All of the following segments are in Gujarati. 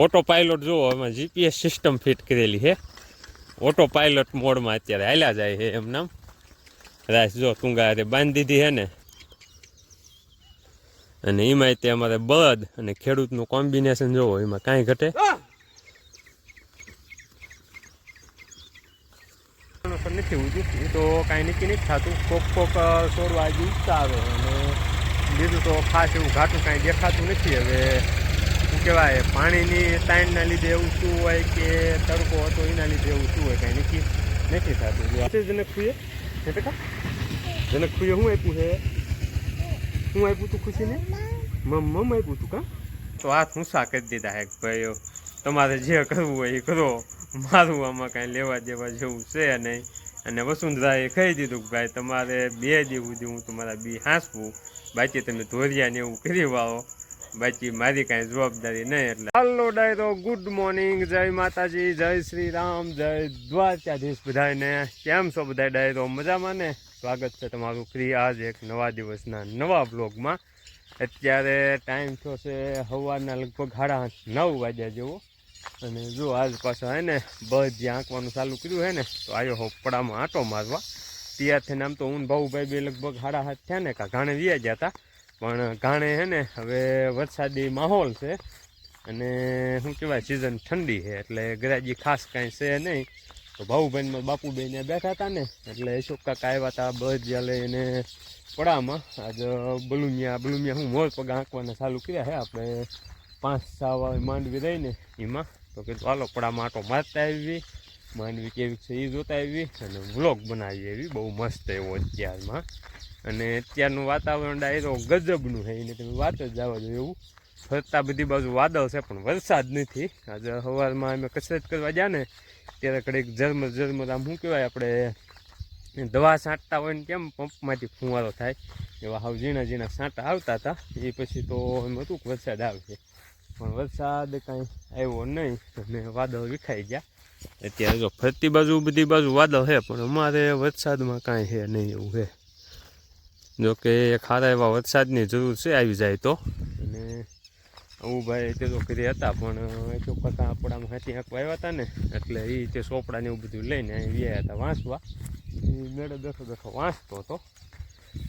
ઓટો પાયલોટ જુઓ એમાં જીપીએસ સિસ્ટમ ફિટ કરેલી છે. ઓટો પાયલોટ મોડમાં અત્યારે હાલ્યા જાય છે એમ નામ. રાસ જો તુંગા બાંધી દીધી છે ને, અને એમાં તે અમારે બળદ અને ખેડૂતનું કોમ્બિનેશન જોવો એમાં કાંઈ ઘટે નથી ઉજ્યું. એ તો કાંઈ નક્કી નથી થતું. કોક છોડવા હજી ઉગતા આવે અને બીજું તો ખાસ એવું ઘાટું કાંઈ દેખાતું નથી. હવે શું કહેવાય, પાણીની તાણના લીધે એવું શું હોય કે તડકો હતો એના લીધે એવું શું હોય કાંઈ નક્કી નથી થતું. જનકભાઈએ જનકભાઈએ શું આપ્યું છે? શું આપ્યું તું ખુશીને? મમ આપ્યું તું કા? તો હાથ ઊંચા કરી દીધા હે ભાઈ, તમારે જે કરવું હોય એ કરો, મારું આમાં કાંઈ લેવા દેવા જેવું છે નહીં. અને વસુંધરાએ કહી દીધું કે ભાઈ તમારે 2 દી સુધી હું તમારા બી હાંસવું, બાકી તમે ધોરિયાને એવું કરી વાળો, બાકી મારી કાંઈ જવાબદારી નહીં. એટલે હાલો ડાયરો, ગુડ મોર્નિંગ, જય માતાજી, જય શ્રી રામ, જય દ્વારકાધીશ બધાને. કેમ છો બધા ડાયરો? મજામાં ને? સ્વાગત છે તમારું ફ્રી આજ એક નવા દિવસના નવા બ્લોગમાં. અત્યારે ટાઈમ થયો છે સવારના લગભગ 9:30 વાગ્યા જેવો. અને જો આજ પાછા હે ને બસ જે આંકવાનું ચાલુ કર્યું હે ને, તો આવ્યો હો પડામાં આંટો મારવા. તૈયાર થઈને આમ તો હું ભાઉભાઈ બે લગભગ 7:30 થયા ને ઘાણે વ્યા ગયા હતા. પણ ઘાણે હે ને હવે વરસાદી માહોલ છે અને શું કહેવાય સિઝન ઠંડી છે, એટલે ગરાજી ખાસ કાંઈ છે નહીં. તો ભાઉભાઈમાં બાપુભાઈને બેઠા હતા ને, એટલે અશોક કાકા આવ્યા હતા બસ જ્યાં લઈને પડામાં. આજે બલુમિયા હું મોર પગા આંકવાના ચાલુ કર્યા છે. આપણે 5-6 વાગે માંડવી રહીને એમાં તો કીધું હાલો પડામાં આંટો મારતા આવી, માંડવી કેવી છે એ જોતા આવી અને વ્લોગ બનાવી એવી બહુ મસ્ત એવો અત્યારમાં. અને અત્યારનું વાતાવરણ ડાયરો ગજબનું છે, એને તમે વાત જ જવા દો એવું. ફરતા બધી બાજુ વાદળ છે પણ વરસાદ નથી. આજે સવારમાં અમે કસરત કરવા ગયા ને ત્યારે કડેક ઝરમર આમ શું કહેવાય આપણે દવા છાંટતા હોય ને કેમ પંપમાંથી ફુવારો થાય એવા હાવ ઝીણા છાંટા આવતા હતા. એ પછી તો એમ હતું કે વરસાદ આવશે, પણ વરસાદ કાંઈ આવ્યો નહીં અને વાદળ વિખાઈ ગયા. અત્યારે જો ફરતી બાજુ બધી બાજુ વાદળ છે પણ અમારે વરસાદમાં કાંઈ છે નહીં એવું છે. જોકે ખારા એવા વરસાદની જરૂર છે આવી જાય તો. અને હું ભાઈ તે તો કરી હતા પણ ચોખ્ખા આપણામાં હાથી આંકવા આવ્યા હતા ને, એટલે એ તે ચોપડાને એવું બધું લઈને અહીં વ્યા હતા વાંચવા. એ મેળે બેઠો વાંચતો હતો.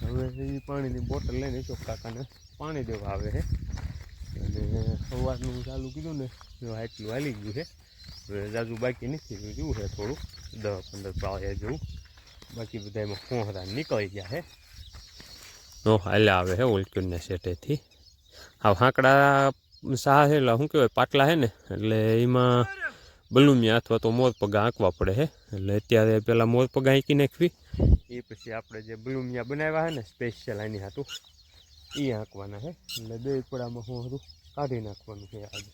હવે એ પાણીની બોટલ લઈને ચોખ્ખાને પાણી દેવા આવે છે. અને સવારનું ચાલુ કીધું ને આટલું હાલી ગયું છે. હવે જાજુ બાકી નથી, જેવું છે થોડું 10-15 પાળિયા જેવું. બાકી બધા એમાં ફોહરા નીકળી ગયા છે. નો હાલ્યા આવે છે ઉલટુને સેટેથી. આ હાંકડા સા છે એટલે શું કહેવાય પાટલા છે ને, એટલે એમાં બલુમિયા અથવા તો મોર પગા આંકવા પડે છે. એટલે અત્યારે પહેલાં મોર પગા આંકી નાખવી, એ પછી આપણે જે બલુમિયા બનાવ્યા છે ને સ્પેશિયલ આની હાટું એ આંકવાના છે. એટલે 2 પડામાં હું હતું કાઢી નાખવાનું છે આજે.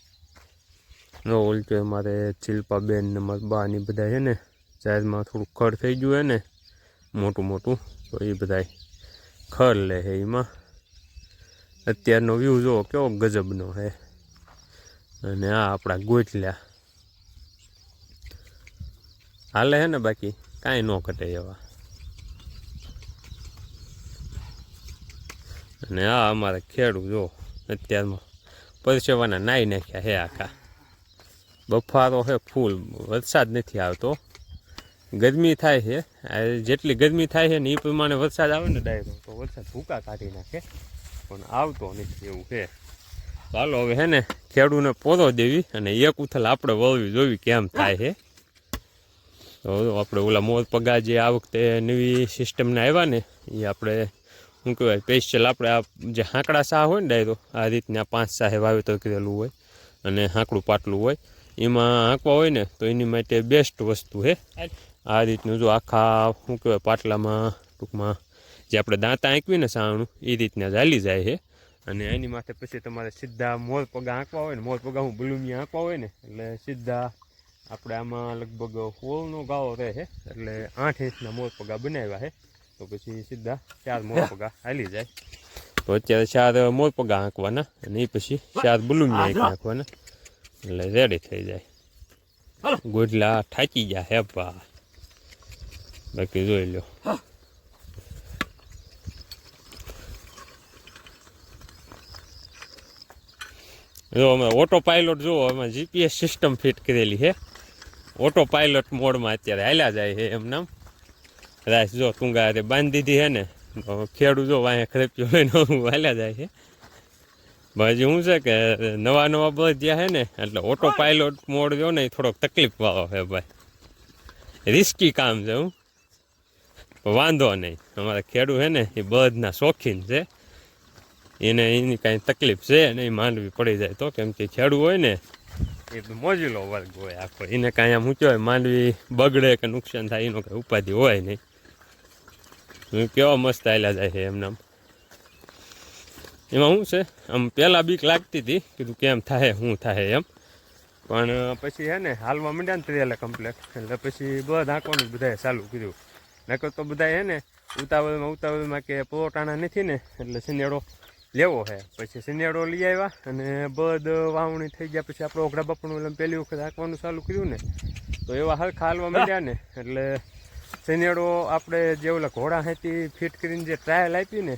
નો ઉલટો મારે શિલ્પાબેન ને મારા બા ની બધા છે ને જાહેરમાં થોડુંક ખડ થઈ ગયું છે ને મોટું, તો એ બધા ખડ લે છે એમાં. અત્યારનો વ્યૂ જુઓ કેવો ગજબનો છે. અને આ આપણા ગોઠલ્યા હાલે છે ને, બાકી કાંઈ ન ઘટે એવા. અને આ અમારે ખેડૂત જો અત્યારમાં પરસેવાના નાઈ નાખ્યા હે આખા. બફારો છે ફૂલ, વરસાદ નથી આવતો. ગરમી થાય છે, જેટલી ગરમી થાય છે ને એ પ્રમાણે વરસાદ આવે ને ડાયરો તો વરસાદ ભૂકા કાઢી નાખે, પણ આવતો નથી એવું છે. ચાલો હવે હે ને ખેડૂને પોરો દેવી અને એક ઉથલ આપણે વળવી જોવી કેમ થાય છે. તો આપણે ઓલા મોર પગા જે આ વખતે નવી સિસ્ટમને આવ્યા ને એ આપણે શું કહેવાય સ્પેશિયલ આપણે આ જે હાંકડા સા હોય ને ડાયરો આ રીતના 5 સાહે વાવેતર કરેલું હોય અને હાંકડું પાટલું હોય એમાં હાંકવા હોય ને તો એની માટે બેસ્ટ વસ્તુ છે. આ રીતનું જો આખા શું કહેવાય પાટલામાં ટૂંકમાં જે આપણે દાંતા આંકવી ને સાવણું એ રીતના ચાલી જાય છે. અને એની માથે પછી તમારે સીધા મોર પગા આંકવા હોય ને, મોર પગા હું બલુમિયા આંકવા હોય ને એટલે સીધા આપણે આમાં લગભગ 16નો ગાળો રહે છે, એટલે 8 ઇંચના મોર પગા બનાવ્યા છે. તો પછી સીધા 4 મોર પગા હાલી જાય. તો અત્યારે 4 મોર પગા આંકવાના અને એ પછી 4 બલુમિયા આંકવાના એટલે રેડી થઈ જાય. ગોડલા થાકી ગયા હે બા, બાકી જોઈ લો. જો અમે ઓટો પાયલોટ જુઓ, એમાં જીપીએસ સિસ્ટમ ફિટ કરેલી છે. ઓટો પાયલોટ મોડમાં અત્યારે હાલ્યા જાય છે એમ નામ. રાઈસ જો ટૂંગા બાંધી દીધી છે ને, ખેડૂત જો વાંહે ખરેપ્યો લઈને હાલ્યા જાય છે. હજી શું છે કે નવા નવા બસ જ્યાં છે ને, એટલે ઓટો પાયલોટ મોડ જો ને એ થોડોક તકલીફ વાળો છે ભાઈ, રિસ્કી કામ છે. હું વાંધો નહીં, અમારા ખેડૂત છે ને એ બળદના શોખીન છે, એને એની કાંઈ તકલીફ છે નહીં, માંડવી પડી જાય તો. કેમ કે ખેડૂત હોય ને એ મોજીલો વર્ગ હોય આખો, એને કાંઈ આમ ઊંચો હોય માંડવી બગડે કે નુકસાન થાય એનો કાંઈ ઉપાધિ હોય નહીં. કેવા મસ્ત હાલ્યા જાય છે એમનામ. એમાં શું છે, આમ પહેલાં બીક લાગતી હતી, કીધું કેમ થાય શું થાય એમ, પણ પછી હે ને હાલવા માંડ્યા ને ત્રેલા કમ્પ્લેટ, એટલે પછી બધ આંકવાનું બધાએ ચાલુ કર્યું. નકર તો બધા હે ને ઉતાવળમાં કે પોટાણા નથી ને, એટલે સિનેડો લેવો છે. પછી સિનેડો લઈ આવ્યા અને બધ વાવણી થઈ ગયા. પછી આપણે ઓગડા બાપણું પહેલી વખત આંકવાનું ચાલુ કર્યું ને, તો એવા હરખા હાલવા માંડ્યા ને, એટલે સિનેડો આપણે જે ઓલા ઘોડા હાથી ફિટ કરીને જે ટ્રાયલ આપી ને,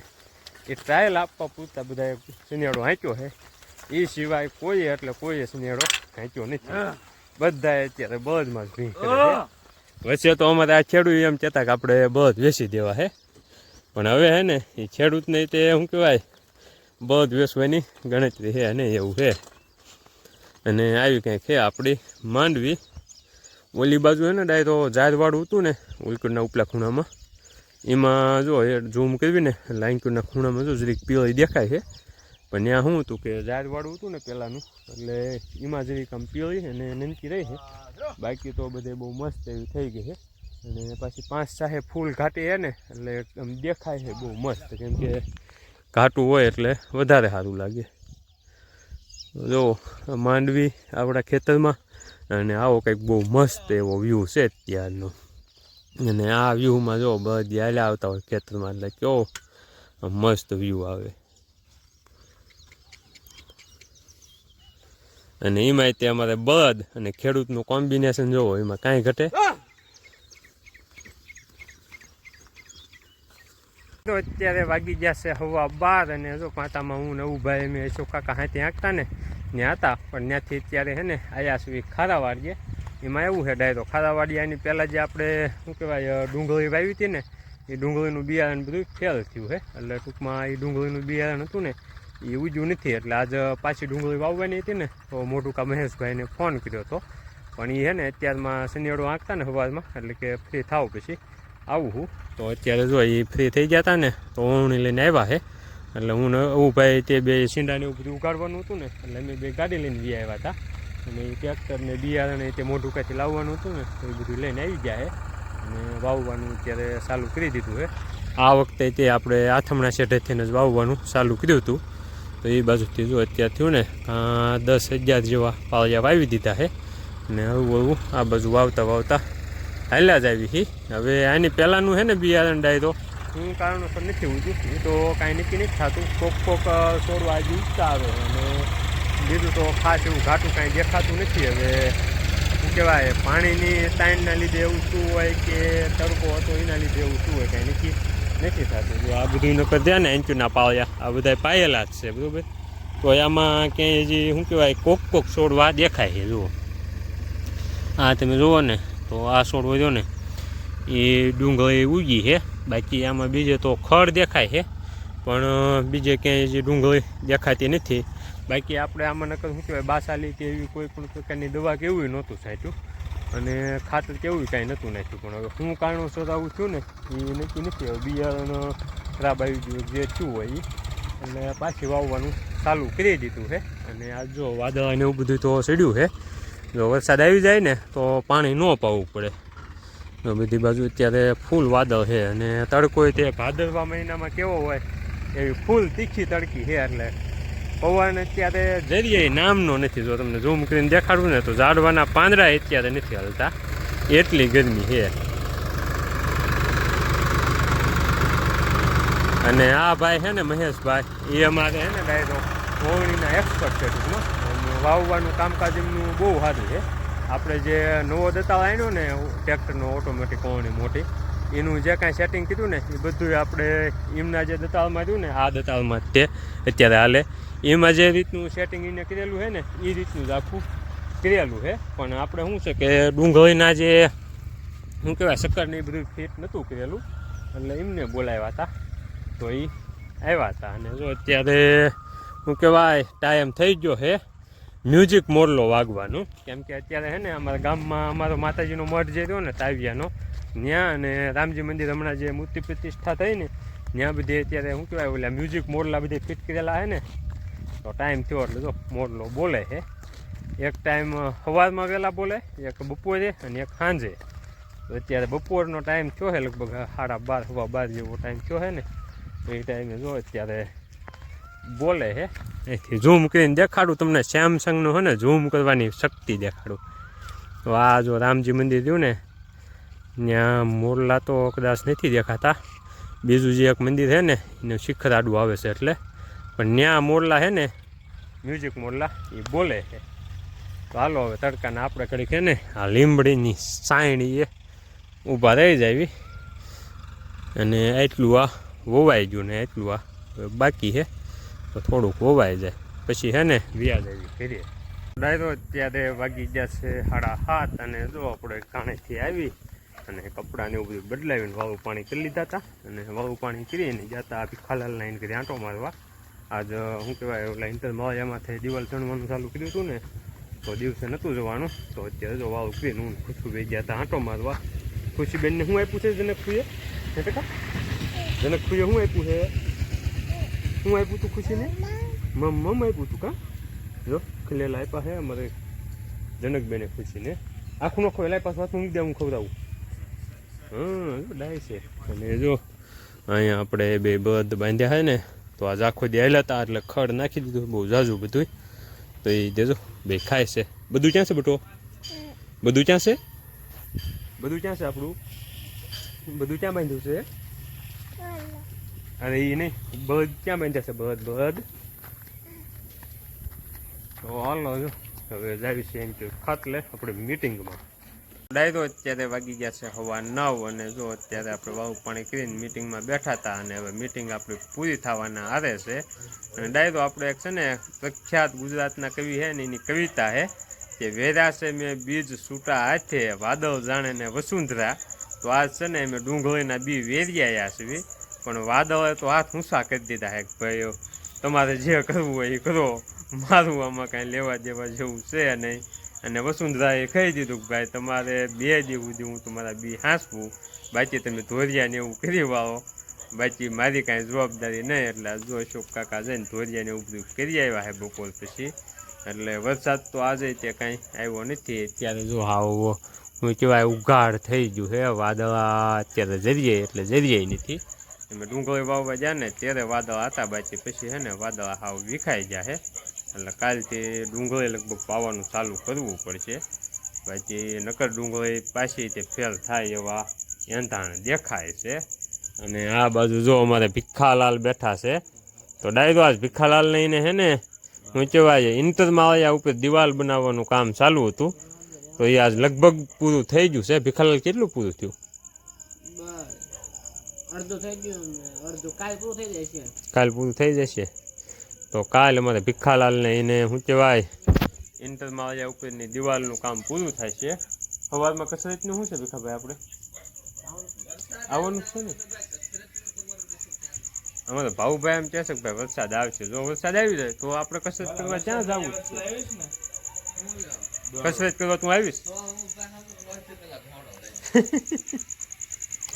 એ ટ્રાયલ આપવા પૂરતા બધાએ સિનેડો હાંક્યો છે. એ સિવાય કોઈએ એટલે કોઈએ સિનેડો હાંક્યો નથી. બધાએ અત્યારે બળદમાં જ ભીં કરે છે. વચ્ચે તો અમારે આ ખેડૂત એમ કહેતા કે આપણે બળદ વેચી દેવા છે, પણ હવે હે ને એ ખેડૂતને તે શું કહેવાય, બળદ વેચવાની ગણતરી છે નહીં એવું છે. અને આવી કંઈક છે આપણી માંડવી. ઓલી બાજુ છે ને ડાય તો જાદવાળું હતું ને ઉલકુરના ઉપલા ખૂણામાં, એમાં જો એ ઝૂમ કરવી ને લાંકુરના ખૂણામાં જો જરીક પીળી દેખાય છે. પણ ત્યાં શું હતું કે જાદવાળું હતું ને પહેલાંનું, એટલે એમાં જરીક આમ પીળી અને નનકી રહી છે. બાકી તો બધે બહુ મસ્ત એવી થઈ ગઈ છે. અને પાછી 5-6 ફૂલ ઘાટી છે ને, એટલે આમ દેખાય છે બહુ મસ્ત. કેમ કે ઘાટું હોય એટલે વધારે સારું લાગે. જો માંડવી આપણા ખેતરમાં, અને આવો કંઈક બહુ મસ્ત એવો વ્યૂ છે અત્યારનો. અને આ વ્યૂમાં જો બધી હાલ્યા આવતા હોય ખેતરમાં, એટલે કેવો મસ્ત વ્યૂ આવે. અને એમાંય તે અમારે બળદ અને ખેડૂતનું કોમ્બિનેશન જોવો, એમાં કાંઈ ઘટે. તો અત્યારે વાગી ગયા છે 12:15, અને જો પાટામાં હું નવું ભાઈ મેં અશોક કાકા હાથી આંકતા ને ત્યાં હતા, પણ ત્યાંથી અત્યારે છે ને આયા સુધી ખારાવાડીએ. એમાં એવું છે ડાયરો ખારાવાડીયાની પહેલાં જે આપણે શું કહેવાય ડુંગળી વાવી હતી ને, એ ડુંગળીનું બિયારણ બધું ફેલ થયું છે. એટલે ટૂંકમાં એ ડુંગળીનું બિયારણ હતું ને એ ઉજ્યું નથી. એટલે આજે પાછી ડુંગળી વાવવાની હતી ને, તો મોટું કા મહેશભાઈને ફોન કર્યો હતો. પણ એ છે ને અત્યારમાં શનિવારો આંકતા ને સવારમાં, એટલે કે ફ્રી થાવ પછી આવું હું. તો અત્યારે જો એ ફ્રી થઈ ગયા હતા ને, તો ઓવણી લઈને આવ્યા છે. એટલે હું ભાઈ તે બે સીંડાને એવું બધું ઉગાડવાનું હતું ને, એટલે અમે બે ગાડી લઈને બી આવ્યા હતા. અને એ ટ્રેક્ટરને બિયારણ તે મોઢું કાંઈથી લાવવાનું હતું ને, તો એ બધું લઈને આવી ગયા છે. અને વાવવાનું અત્યારે ચાલુ કરી દીધું છે. આ વખતે તે આપણે આથમણા શેઢેથીને જ વાવવાનું ચાલુ કર્યું હતું. તો એ બાજુથી જો અત્યારે થયું ને 10-11 જેવા પાળિયા વાવી દીધા છે. અને આવું આ બાજુ વાવતા હાલ્યા જ આવી. હવે આની પહેલાંનું છે ને બિયારણ ડાયરો હું કારણોસર નથી ઉગ્યું, એ તો કાંઈ નક્કી નથી થતું. કોક છોડવા હજી ઉગતા આવે, અને બીજું તો ખાસ એવું ઘાટું કાંઈ દેખાતું નથી. હવે શું કહેવાય, પાણીની તાણના લીધે એવું શું હોય કે તડકો હતો એના લીધે એવું શું હોય કાંઈ નક્કી નથી થતું. જો આ બધું નકર ધ્યાન ને એન્ચુના પાળ્યા આ બધા પાયેલા જ છે બરાબર. તો આમાં ક્યાંય હજી શું કહેવાય કોક છોડવા દેખાય છે. જુઓ આ તમે જુઓ ને, તો આ છોડવો જો ને એ ડુંગળી ઉગી છે. બાકી આમાં બીજે તો ખડ દેખાય છે, પણ બીજે ક્યાંય હજી ડુંગળી દેખાતી નથી. બાકી આપણે આમાં નકર શું કહેવાય બાસાલી કે એવી કોઈ પણ પ્રકારની દવા કે એવું નહોતું છાંટ્યું, અને ખાતર કેવું કાંઈ નહોતું નાખ્યું. પણ હવે શું કારણોસર આવું થયું ને એ નક્કી નથી. હવે બિયારણ ખરાબ આવી ગયું જે થયું હોય એ, એટલે પાછી વાવવાનું ચાલુ કરી દીધું છે. અને આ જો વાદળ ને એવું બધું તો ચડ્યું છે. જો વરસાદ આવી જાય ને તો પાણી ન પાવું પડે. તો બધી બાજુ અત્યારે ફૂલ વાદળ છે, અને તડકો તે ભાદરવા મહિનામાં કેવો હોય એવી ફૂલ તીખી તડકી છે. એટલે પવન અત્યારે જરીએ નામનો નથી. જો તમને ઝૂમ કરીને દેખાડું ને તો ઝાડવાના પાંદડા અત્યારે નથી હલતા, એટલી ગરમી છે. અને આ ભાઈ છે ને મહેશભાઈ, એ અમારે છે ને ડાયરો ઓવણીના એક્સપર્ટ છે ટૂંકમાં. વાવવાનું કામકાજ એમનું બહુ સારું છે. આપણે જે નવો દતાળ આવ્યો ને ટ્રેક્ટરનો ઓટોમેટિક ઓવણી મોટી, એનું જે કાંઈ સેટિંગ કીધું ને એ બધું આપણે એમના જે દતાળમાં થયું ને આ દતાળમાં તે અત્યારે હાલે એમાં જે રીતનું સેટિંગ એને કરેલું છે ને એ રીતનું જ આખું કરેલું છે. પણ આપણે શું છે કે ડુંગળીના જે શું કહેવાય શક્કરને એ બધું ફિટ નહોતું કરેલું એટલે એમને બોલાવ્યા હતા તો એ આવ્યા હતા. અને જો અત્યારે શું કહેવાય ટાઈમ થઈ ગયો છે મ્યુઝિક મોરલો વાગવાનું, કેમ કે અત્યારે છે ને અમારા ગામમાં અમારો માતાજીનો મઠ જે રહ્યો ને તાવિયાનો ત્યાં અને રામજી મંદિર હમણાં જે મૂર્તિ પ્રતિષ્ઠા થઈ ને ત્યાં બધી અત્યારે શું કહેવાય ઓલા મ્યુઝિક મોરલા બધી ફિટ કરેલા છે ને તો ટાઈમ થયો એટલે જો મોરલો બોલે છે. એક ટાઈમ સવારમાં વહેલા બોલે, એક બપોરે અને એક સાંજે. તો અત્યારે બપોરનો ટાઈમ થયો છે લગભગ 12:30 સવા 12 જેવો ટાઈમ થયો છે ને તો એ ટાઈમે જો અત્યારે બોલે છે. અહીંથી ઝૂમ કરીને દેખાડું તમને, સેમસંગનું છે ને ઝૂમ કરવાની શક્તિ દેખાડું. તો આ જો રામજી મંદિર રહ્યું ને ત્યાં મોરલા તો કદાચ નથી દેખાતા, બીજું જે એક મંદિર છે ને એનું શિખર આડું આવે છે એટલે, પણ ત્યાં મોરલા છે ને મ્યુઝિક મોરલા એ બોલે છે. તો હાલો હવે તડકાના આપણે ઘડી છે ને આ લીમડીની સાયણી એ ઊભા રહી જાય અને એટલું આ વવાઈ ગયું ને એટલું આ બાકી છે તો થોડુંક વવાઈ જાય પછી છે ને વ્યાજ આવી ફેરીએ. ડાયરો ત્યારે વાગી ગયા છે 7:30 અને જો આપણે કાણેથી આવી અને કપડાને એવું બધું બદલાવીને વાળું પાણી કરી લીધા હતા અને વાળું પાણી કરીને જતા ભીખાલાલ લાઈન કરી આંટો મારવા. આજ શું કહેવાય ઓલા ઇન્ટર માળિયામાંથી દિવાલ ચણવાનું ચાલુ કર્યું હતું ને તો દિવસે નહોતું જવાનું તો અત્યારે જો વાળું કરીને હું ખુશીભાઈ ગયા હતા આંટો મારવા. ખુશીબેનને શું આપ્યું છે જનકભાઈએ? જનકભાઈએ શું આપ્યું છે? શું આપ્યું તું ખુશીને? મમ આપ્યું તું કા? જો ખીલેલા આપ્યા છે અમારે જનકબેને ખુશીને. આખું નખો એલા પાસ વાતમાં મૂકી દે હું ખવડાવું. ડાય છે. અને જો અહીંયા આપણે બે બળદ બાંધ્યા છે ને તો આજ આખો દી આવેલા હતા એટલે ખડ નાખી દીધું બહુ ઝાઝું બધું. તો એ દેજો બે ખાય છે. બધું ક્યાં છે બટો? બધું ક્યાં છે? બધું ક્યાં છે આપણું? બધું ક્યાં બાંધ્યું છે? અરે એ નહીં, બળદ ક્યાં બાંધ્યા છે? બળદ તો હાલો જો હવે જાવી છે એમ કે ખાટલે આપણે મીટિંગમાં. ડાયરો અત્યારે વાગી ગયા છે 9:15 અને જો અત્યારે આપણે વાવ પાણી કરીને મીટિંગમાં બેઠા હતા અને હવે મીટિંગ આપણી પૂરી થવાના આરે છે. અને ડાયરો આપણે એક છે ને પ્રખ્યાત ગુજરાતના કવિ છે ને એની કવિતા છે કે વેરા છે મેં બીજ છૂટા હાથે વાદળ જાણે ને વસુંધરા. તો આજ છે ને મેં ડુંગળીના બી વેરિયા છે પણ વાદળે તો હાથ ઊંચા કરી દીધા હે ભાઈ તમારે જે કરવું હોય એ કરો, મારું આમાં કાંઈ લેવા દેવા જેવું છે નહીં. અને વસુંધરાએ કહી દીધું કે ભાઈ તમારે 2 દી સુધી હું તમારા બી હાંસવું, બાકી તમે ધોરિયાને એવું કરી વાળો, બાકી મારી કાંઈ જવાબદારી નહીં. એટલે જો અશોક કાકા જઈને ધોરિયાને એવું બધું કરી આવ્યા છે બપોર પછી. એટલે વરસાદ તો આજે તે કાંઈ આવ્યો નથી. અત્યારે જો આવો હું કહેવાય ઉઘાડ થઈ ગયું છે, વાદળા અત્યારે જરીએ એટલે જરીએ નથી. એમાં ડુંગળી વાવવા જાય ને ત્યારે વાદળા હતા, બાકી પછી છે ને વાદળા હાવ વિખાઈ ગયા છે. એટલે કાલથી ડુંગળી લગભગ પાવાનું ચાલુ કરવું પડશે, બાકી નકર ડુંગળી પાછી તે ફેલ થાય એવા એંધાણ દેખાય છે. અને આ બાજુ જો અમારે ભીખાલાલ બેઠા છે. તો ડાયરો આજ ભીખાલાલ લઈને છે ને શું કહેવાય ઇન્ટર માળિયા ઉપર દિવાલ બનાવવાનું કામ ચાલુ હતું તો એ આજ લગભગ પૂરું થઈ ગયું છે. ભીખાલાલ કેટલું પૂરું થયું? અડધું થઈ ગયું, અડધું કાલ પૂરું થઈ જાય છે. કાલ પૂરું થઈ જશે. તો કાલ અમારે ભીખાલાલને એને શું કહેવાય ઇન્ટર માળિયા ઉપરની દિવાલનું કામ પૂરું થાય છે. સવારમાં કસરતનું શું છે ભીખાભાઈ? આપણે આવવાનું છે ને? અમારે ભાઉભાઈ એમ કહે છે કે ભાઈ વરસાદ આવશે, જો વરસાદ આવી જાય તો આપણે કસરત કરવા ક્યાં જવું છે? કસરત કરવા તું આવીશ?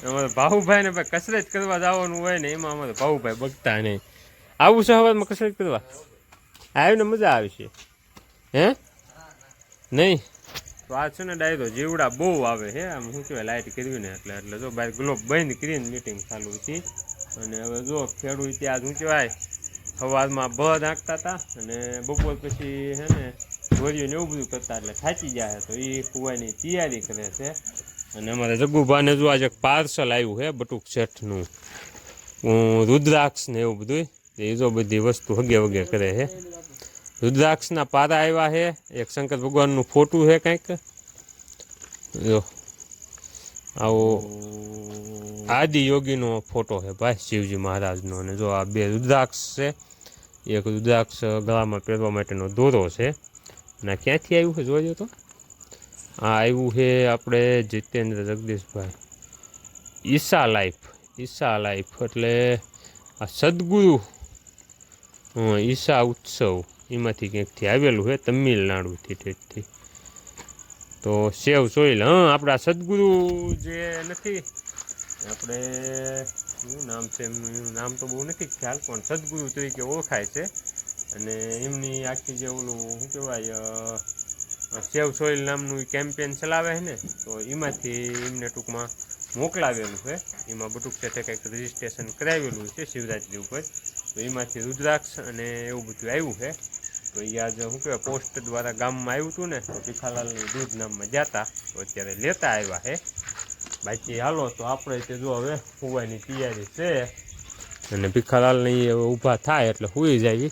અમારે ભાઉભાઈ ને ભાઈ કસરત કરવા જવાનું હોય ને એમાં અમારે ભાઉભાઈ બગતા નહીં. આવું છે સવારમાં કસરત કરવા? આવીને મજા આવશે હે નહીં? તો આ છે ને ડાયરો જીવડા બહુ આવે છે. આમ શું કહેવાય લાઇટ કરવી ને એટલે જો બહાર ગ્લોબ બંધ કરીને મિટિંગ ચાલુ હતી. અને હવે જો ખેડૂત ત્યાં શું કહેવાય સવારમાં બળદ આંકતા હતા અને બપોર પછી છે ને ધોરીઓને એવું બધું કરતા એટલે થાચી જાય તો એ કુવાની તૈયારી કરે છે. અને અમારે જગ્ગુભાને જો આજે પાર્સલ આવ્યું છે બટુક શેઠનું રુદ્રાક્ષ ને એવું બધું. એ જો બધી વસ્તુ હગે વગે કરે છે. રુદ્રાક્ષના પારા આવ્યા છે, એક શંકર ભગવાનનું ફોટું છે કંઈક જો આવો આદિ યોગીનો ફોટો છે ભાઈ શિવજી મહારાજનો. અને જો આ 2 રુદ્રાક્ષ છે, એક રુદ્રાક્ષ ગળામાં પહેરવા માટેનો દોરો છે. અને ક્યાંથી આવ્યું છે જોજો તો, આ આવ્યું છે આપણે જીતેન્દ્ર જગદીશભાઈ ઈશા લાઈફ એટલે આ સદગુરુ ઈશા ઉત્સવ એમાંથી ક્યાંકથી આવેલું છે, તમિલનાડુથી. તો સેવ સોઈલ, આપણા સદગુરુ જે નથી, આપણે શું નામ છે એમનું, નામ તો બહુ નથી ખ્યાલ, પણ સદગુરુ તરીકે ઓળખાય છે. અને એમની આખી જે ઓલું શું કહેવાય સેવ સોઈલ નામનું કેમ્પેન ચલાવે છે ને, તો એમાંથી એમને ટૂંકમાં મોકલાવેલું છે. એમાં બટુક સાથે કંઈક રજીસ્ટ્રેશન કરાવેલું છે શિવરાત્રી ઉપર. તો એમાંથી રુદ્રાક્ષ અને એવું બધું આવ્યું છે. તો એ આજે શું કહેવાય પોસ્ટ દ્વારા ગામમાં આવ્યું હતું ને, તો ભીખાલાલની દૂધ નામમાં ગયા હતા, તો અત્યારે લેતા આવ્યા છે. બાકી હાલો તો આપણે તે જો હવે સુવાની તૈયારી છે. અને ભીખાલાલની ઊભા થાય એટલે સુઈ જાય.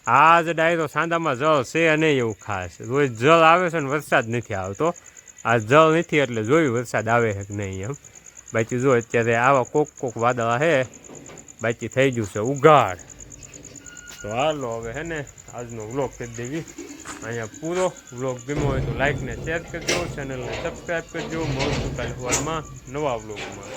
આ જ ડાયરો સાંદામાં જળ છે નહીં એવું ખાસ, રોજ જળ આવે છે ને વરસાદ નથી આવતો. આ જળ નથી એટલે જોયું વરસાદ આવે છે કે નહીં એમ. બાકી જો અત્યારે આવા કોક વાદળા છે, બાકી થઈ ગયું છે ઉઘાડ. તો હાલો હવે હે ને આજનો વ્લોગ કરી દેવી અહીંયા પૂરો. વ્લોગ ગમ્યો હોય તો લાઈક ને શેર કરજો, ચેનલને સબસ્ક્રાઈબ કરજો. મળશું કાલે સવારમાં નવા વ્લોગમાં.